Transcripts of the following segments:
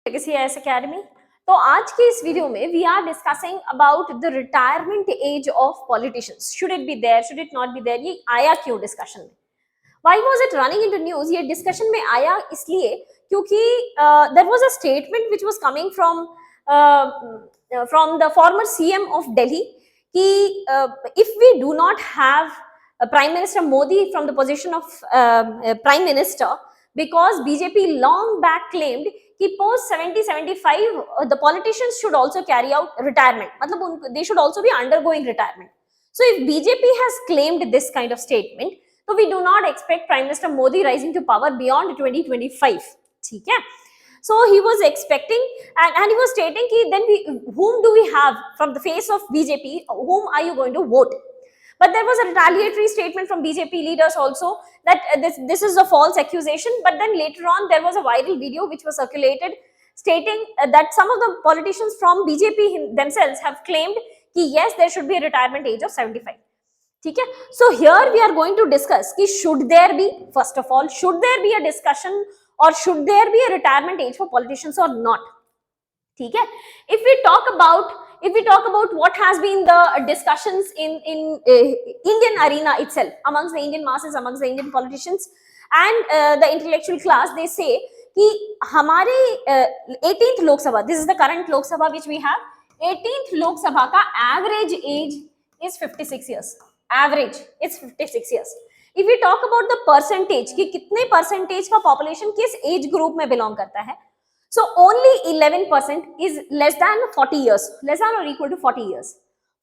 Legacy IAS academy. तो आज के इस वीडियो में we are discussing about the retirement age of politicians. Should it be there, should it not be there, ये आया क्यों डिस्कशन में? Why was it running into news? ये डिस्कशन में आया इसलिए क्योंकि there was a statement which was coming from the former CM of Delhi कि if we do not have Prime Minister Modi from the position of Prime Minister, because BJP long back claimed कि post 70-75 the politicians should also carry out retirement, मतलब they should also be undergoing retirement. So if BJP has claimed this kind of statement, so we do not expect Prime Minister Modi rising to power beyond 2025. ठीक है? So he was expecting and he was stating कि then whom do we have from the face of BJP? Whom are you going to vote? But there was a retaliatory statement from BJP leaders also that this is a false accusation. But then later on there was a viral video which was circulated stating that some of the politicians from BJP themselves have claimed कि yes, there should be a retirement age of 75. ठीक है? So here we are going to discuss कि should there be, first of all, should there be a discussion or should there be a retirement age for politicians or not? ठीक है? If we talk about what has been the discussions in Indian arena itself, amongst the Indian masses, amongst the Indian politicians and the intellectual class, they say कि हमारे 18th Lok Sabha, this is the current Lok Sabha which we have, 18th Lok Sabha का average age is 56 years. Average is 56 years. If we talk about the percentage कि कितने percentage का population किस age group में belong करता है, so only 11% is less than 40 years, less than or equal to 40 years.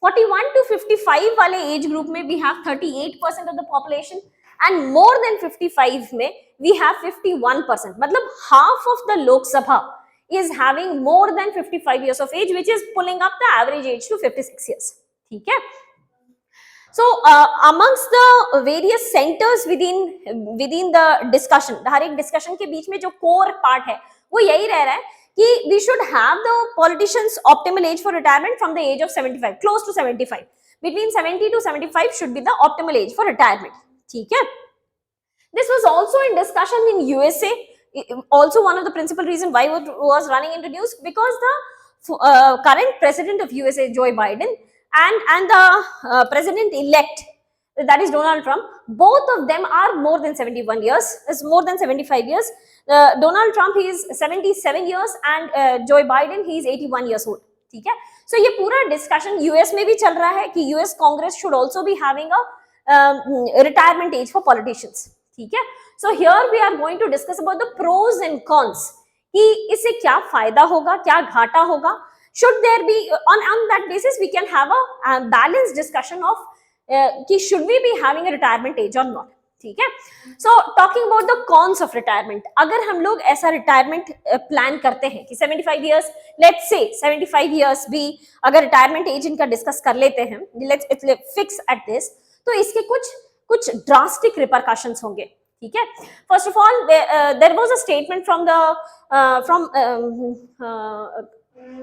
41 to 55 वाले age group में we have 38% of the population and more than 55 में we have 51%. मतलब half of the Lok Sabha is having more than 55 years of age, which is pulling up the average age to 56 years. ठीक है? So amongst the various centers within the discussion, हर एक discussion के बीच में जो core part है वो यही रह रहा है कि we should have the politicians optimal age for retirement from the age of 75, close to 75. Between 70 to 75 should be the optimal age for retirement. ठीक है? This was also in discussion in USA. Also one of the principal reason why it was running into news, because the current president of USA, Joe Biden, and the president-elect, that is Donald Trump, both of them are more than 71 years, is more than 75 years. Donald Trump, he is 77 years and Joe Biden, he is 81 years old. ठीक है? So ये पूरा discussion US में भी चल रहा है कि US Congress should also be having a retirement age for politicians. ठीक है? So here we are going to discuss about the pros and cons कि इससे क्या फायदा होगा, क्या घाटा होगा. Should there be on that basis we can have a balanced discussion of कि should we be having a retirement age or not. ठीक है? So talking about the cons of retirement, अगर हम लोग ऐसा retirement plan करते हैं कि 75 years, let's say 75 years भी अगर retirement age इनका discuss कर लेते हैं, let's fix at this, तो इसके कुछ drastic repercussions होंगे. ठीक है? First of all, there was a statement from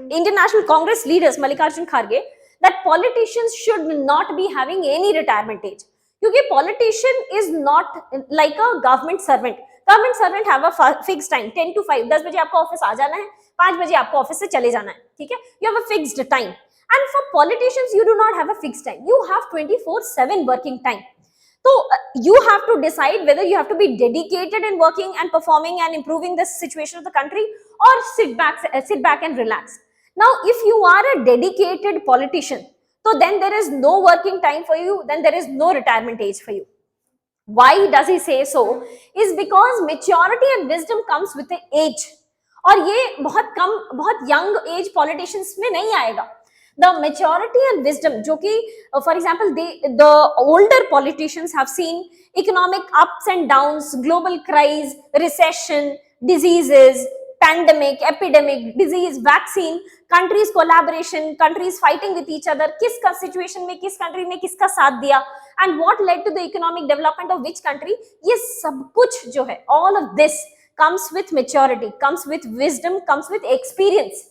Indian National Congress leaders Mallikarjun Kharge that politicians should not be having any retirement age, क्योंकि politician is not like a government servant. Government servant have a fixed time, 10 to 5, 10 बजे आपको office आ जाना है, 5 बजे आपको office से चले जाना है. ठीक है? You have a fixed time. And for politicians you do not have a fixed time, you have 24/7 working time. So you have to decide whether you have to be dedicated in working and performing and improving the situation of the country, or sit back and relax. Now if you are a dedicated politician, so then there is no working time for you, then there is no retirement age for you. Why does he say so? Is because maturity and wisdom comes with the age, और ये बहुत young age politicians में नहीं आएगा. The maturity and wisdom, जो कि for example the older politicians have seen economic ups and downs, global crisis, recession, diseases, pandemic, epidemic, disease, vaccine, countries collaboration, countries fighting with each other, किसका situation में किस country ने किसका साथ दिया, and what led to the economic development of which country, ये सब कुछ जो है, all of this comes with maturity, comes with wisdom, comes with experience.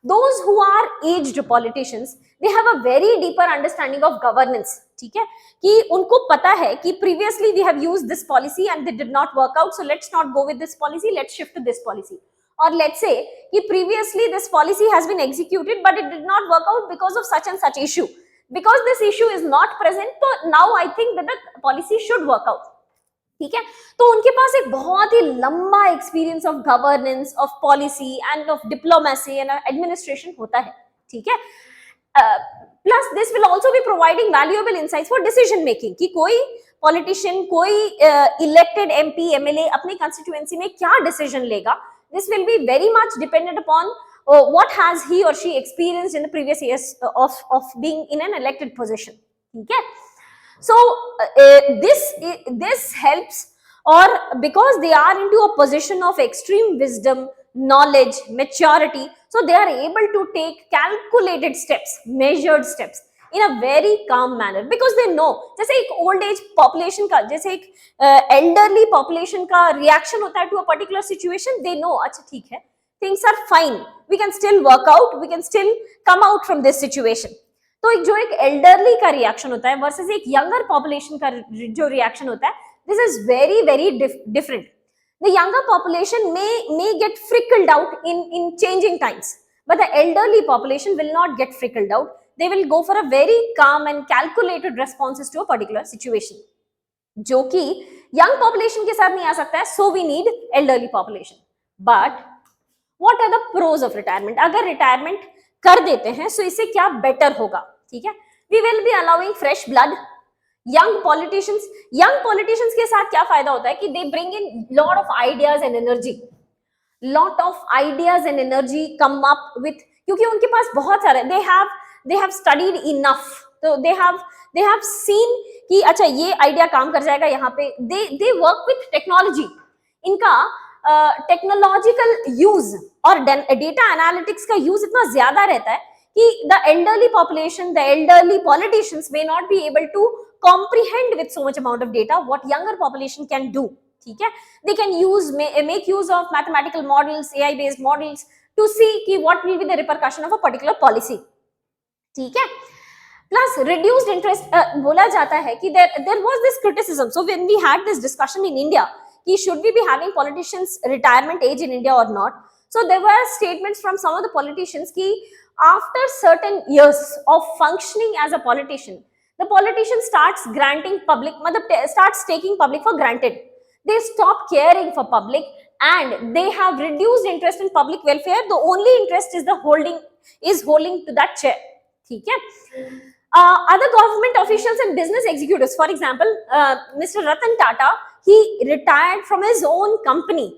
Those who are aged politicians, they have a very deeper understanding of governance. ठीक है? कि उनको पता है कि previously we have used this policy and they did not work out, so let's not go with this policy, let's shift to this policy. or let's say कि previously this policy has been executed but it did not work out because of such and such issue, because this issue is not present, so now I think that the policy should work out. ठीक है, तो उनके पास एक बहुत ही लंबा experience of governance, of policy end of diplomacy and administration होता है. ठीक है, plus this will also be providing valuable insights for decision making कि कोई पॉलिटिशियन, कोई इलेक्टेड एमपी एमएलए अपनी कंस्टिट्यूएंसी में क्या डिसीजन लेगा. This will be very much dependent upon what has he or she experienced in the previous years of being in an elected position. ठीक है, so this helps, or because they are into a position of extreme wisdom, knowledge, maturity, so they are able to take calculated steps, measured steps in a very calm manner, because they know. जैसे एक old age population का, जैसे एक elderly population का reaction होता है to a particular situation, they know अच्छा ठीक है, things are fine, we can still work out, we can still come out from this situation. तो एक जो एक elderly का reaction होता है versus एक younger population का जो reaction होता है, this is very very different. The younger population may get frickled out in changing times, but the elderly population will not get frickled out. They will go for a very calm and calculated responses to a particular situation, जो कि young population के साथ नहीं आ सकता है. So we need elderly population. But what are the pros of retirement? अगर retirement कर देते हैं so इससे क्या better होगा. ठीक है, we will be allowing fresh blood, young politicians के साथ क्या फायदा होता है कि they bring in lot of ideas and energy come up with, क्योंकि उनके पास बहुत सारे, they have studied enough, so they have seen कि अच्छा ये idea काम कर जाएगा यहाँ पे. they work with technology. इनका टेक्नोलॉजिकल यूज और डेटा एनालिटिक्स का यूज इतना ज्यादा रहता है कि the elderly population, the elderly politicians may not be able to comprehend with so much amount of data what younger population can do. ठीक है, they can make use of mathematical models, AI based models to see कि what will be the repercussion of a particular policy. ठीक है, plus reduced interest, बोला जाता है कि there was this criticism. So when we had this discussion in India, should we be having politicians retirement age in India or not? So there were statements from some of the politicians कि after certain years of functioning as a politician, the politician starts starts taking public for granted. They stop caring for public and they have reduced interest in public welfare. The only interest is holding to that chair. ठीक है, other government officials and business executives, for example, Mr. Ratan Tata, he retired from his own company.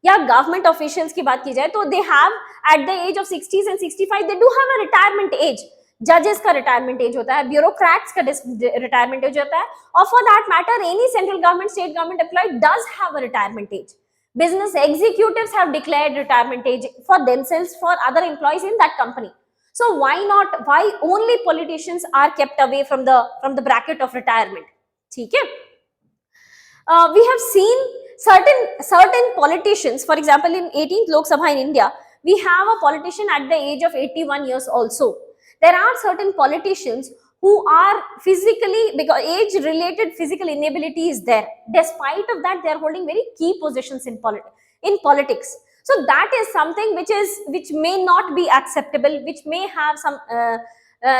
या government officials की बात की जाए तो they have at the age of 60s and 65 they do have a retirement age. Judges का retirement age होता है, bureaucrats का retirement age होता है, or for that matter any central government, state government employee does have a retirement age. Business executives have declared retirement age for themselves, for other employees in that company. So why only politicians are kept away from the bracket of retirement? ठीक है, we have seen certain politicians, for example in 18th Lok Sabha in India, we have a politician at the age of 81 years also. There are certain politicians who are physically, because age related physical inability is there, despite of that they are holding very key positions in politics. So that is something which may not be acceptable, which may have some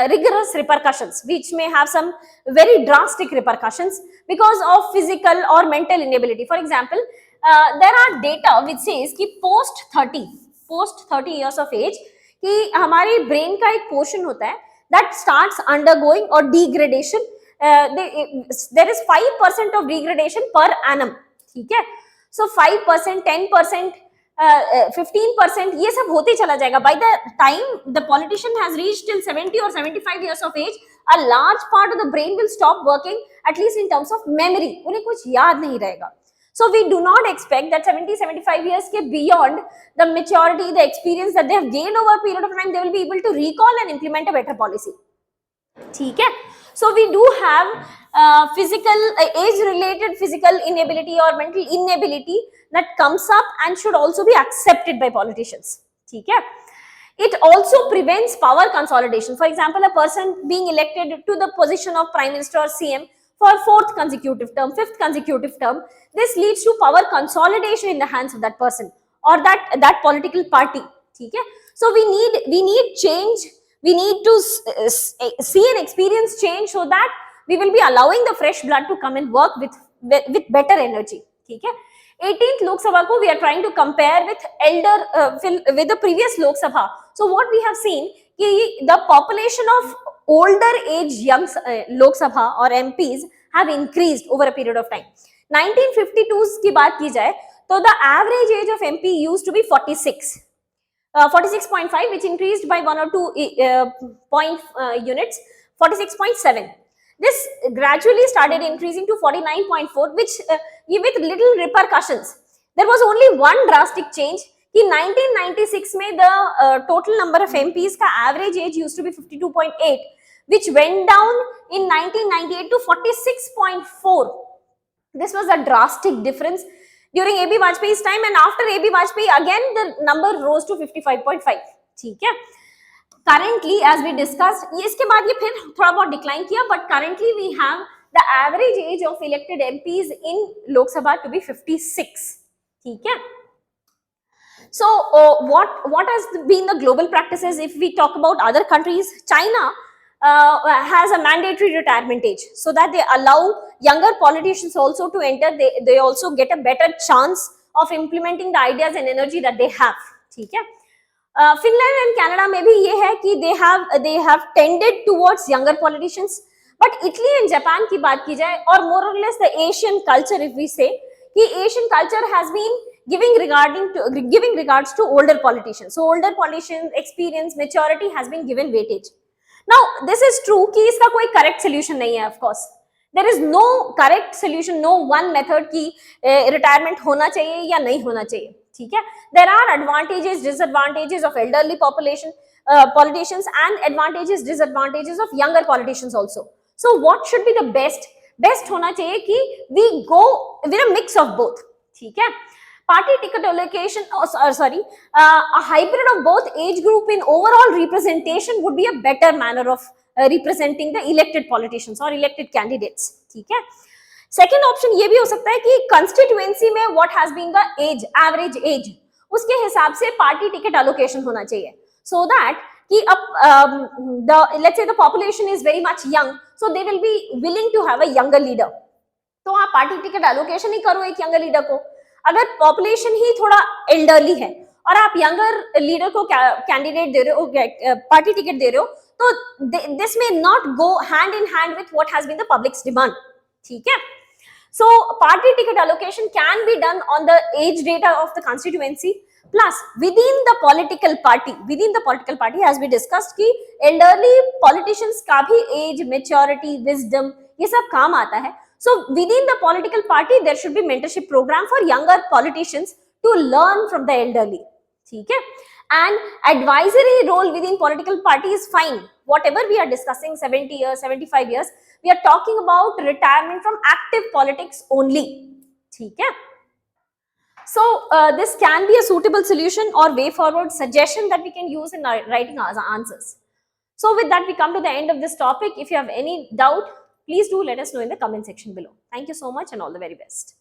rigorous repercussions, which may have some very drastic repercussions because of physical or mental inability. For example, there are data which says कि post 30 years of age कि हमारे brain का एक portion होता है that starts undergoing or degradation. There is 5% of degradation per annum. ठीक है, so 5%, 10%, 15% ये सब होते चला जाएगा. By the time the politician has reached till 70 or 75 years of age, a large part of the brain will stop working, at least in terms of memory. उन्हें कुछ याद नहीं रहेगा. So we do not expect that 70-75 years के beyond the maturity, the experience that they have gained over a period of time, they will be able to recall and implement a better policy. ठीक है, so we do have age-related physical inability or mental inability that comes up and should also be accepted by politicians. ठीक है, it also prevents power consolidation. For example, a person being elected to the position of Prime Minister or CM for 4th consecutive term, 5th consecutive term, this leads to power consolidation in the hands of that person. or that political party. ठीक है? So we need change. We need to see and experience change so that we will be allowing the fresh blood to come and work with better energy. ठीक है? 18th Lok Sabha ko we are trying to compare with with the previous Lok Sabha. So what we have seen ki the population of older age young Lok Sabha or MPs have increased over a period of time. 1952 की बात की जाए तो the average age of MP used to be 46.5, which increased by 1 or 2 units, 46.7. This gradually started increasing to 49.4, which with little repercussions. There was only one drastic change कि 1996 में the total number of MPs का average age used to be 52.8, which went down in 1998 to 46.4. This was a drastic difference during AB Vajpayee's time, and after AB Vajpayee again the number rose to 55.5. ठीक है? Currently, as we discussed, इसके बाद ये फिर थोड़ा बहुत decline किया, but currently we have the average age of elected MPs in Lok Sabha to be 56. ठीक है? So what has been the global practices? If we talk about other countries, China has a mandatory retirement age so that they allow younger politicians also to enter. They also get a better chance of implementing the ideas and energy that they have. ठीक है? Finland and Canada में भी ये है कि they have tended towards younger politicians, but Italy and Japan की बात की जाए, or more or less the Asian culture, if we say कि Asian culture has been giving regards to older politicians. So older politicians, experience, maturity has been given weightage. Now this is true कि इसका कोई correct solution नहीं है. Of course there is no correct solution, no one method कि retirement होना चाहिए या नहीं होना चाहिए. ठीक है? There are advantages, disadvantages of elderly politicians and advantages, disadvantages of younger politicians also. So what should be the best? Best होना चाहिए कि we go with a mix of both. ठीक है? Party ticket allocation, a hybrid of both age group in overall representation would be a better manner of representing the elected politicians or elected candidates. ठीक है? Second option ये भी हो सकता है कि constituency में what has been the age, average age, उसके हिसाब से party ticket allocation होना चाहिए, so that कि let's say the population is very much young, so they will be willing to have a younger leader. तो आप party ticket allocation ही करो एक younger leader को. अगर population ही थोड़ा elderly है और आप younger leader को candidate दे रहे हो, party ticket दे रहे हो, तो this may not go hand in hand with what has been the public's demand. ठीक है? So party ticket allocation can be done on the age data of the constituency, plus within the political party as we discussed कि elderly politicians का भी age, maturity, wisdom ये सब काम आता है. So within the political party there should be mentorship program for younger politicians to learn from the elderly. ठीक है? And advisory role within political party is fine. Whatever we are discussing, 70 years, 75 years, we are talking about retirement from active politics only. ठीक है? So this can be a suitable solution or way forward suggestion that we can use in writing our answers. So with that we come to the end of this topic. If you have any doubt, please do let us know in the comment section below. Thank you so much and all the very best.